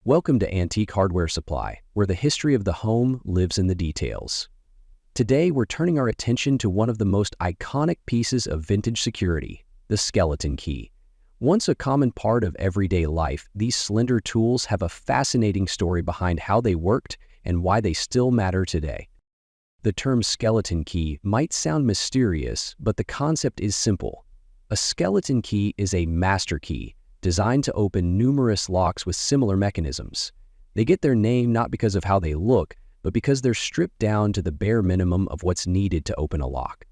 Welcome to Antique Hardware Supply, where the history of the home lives in the details. Today, we're turning our attention to one of the most iconic pieces of vintage security, the skeleton key. Once a common part of everyday life, these slender tools have a fascinating story behind how they worked and why they still matter today. The term skeleton key might sound mysterious, but the concept is simple. A skeleton key is a master key, designed to open numerous locks with similar mechanisms. They get their name not because of how they look, but because they're stripped down to the bare minimum of what's needed to open a lock.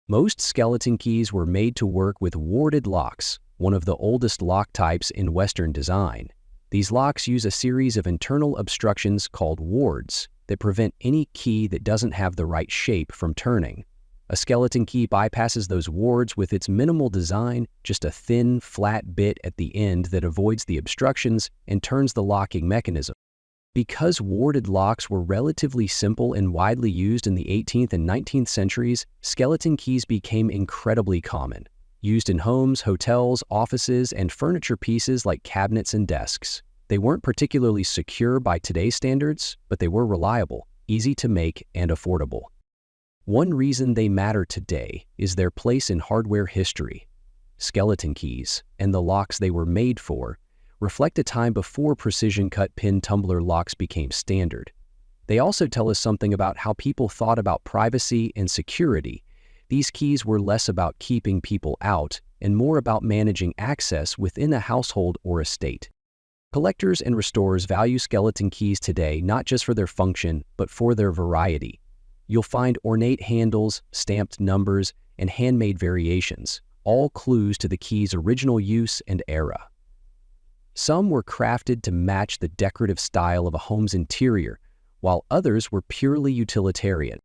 Most skeleton keys were made to work with warded locks, one of the oldest lock types in Western design. These locks use a series of internal obstructions called wards that prevent any key that doesn't have the right shape from turning. A skeleton key bypasses those wards with its minimal design, just a thin, flat bit at the end that avoids the obstructions and turns the locking mechanism. Because warded locks were relatively simple and widely used in the 18th and 19th centuries, skeleton keys became incredibly common, used in homes, hotels, offices, and furniture pieces like cabinets and desks. They weren't particularly secure by today's standards, but they were reliable, easy to make, and affordable. One reason they matter today is their place in hardware history. Skeleton keys, and the locks they were made for, reflect a time before precision-cut pin tumbler locks became standard. They also tell us something about how people thought about privacy and security. These keys were less about keeping people out and more about managing access within a household or estate. Collectors and restorers value skeleton keys today not just for their function, but for their variety. You'll find ornate handles, stamped numbers, and handmade variations, all clues to the key's original use and era. Some were crafted to match the decorative style of a home's interior, while others were purely utilitarian.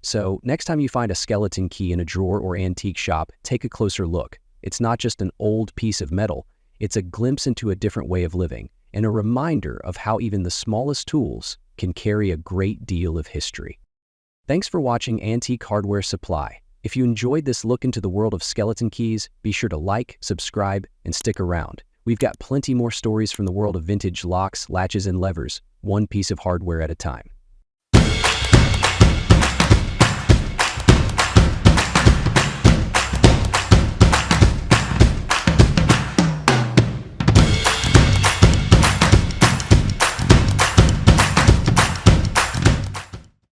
So, next time you find a skeleton key in a drawer or antique shop, take a closer look. It's not just an old piece of metal, it's a glimpse into a different way of living, and a reminder of how even the smallest tools can carry a great deal of history. Thanks for watching Antique Hardware Supply. If you enjoyed this look into the world of skeleton keys, be sure to like, subscribe, and stick around. We've got plenty more stories from the world of vintage locks, latches, and levers, one piece of hardware at a time.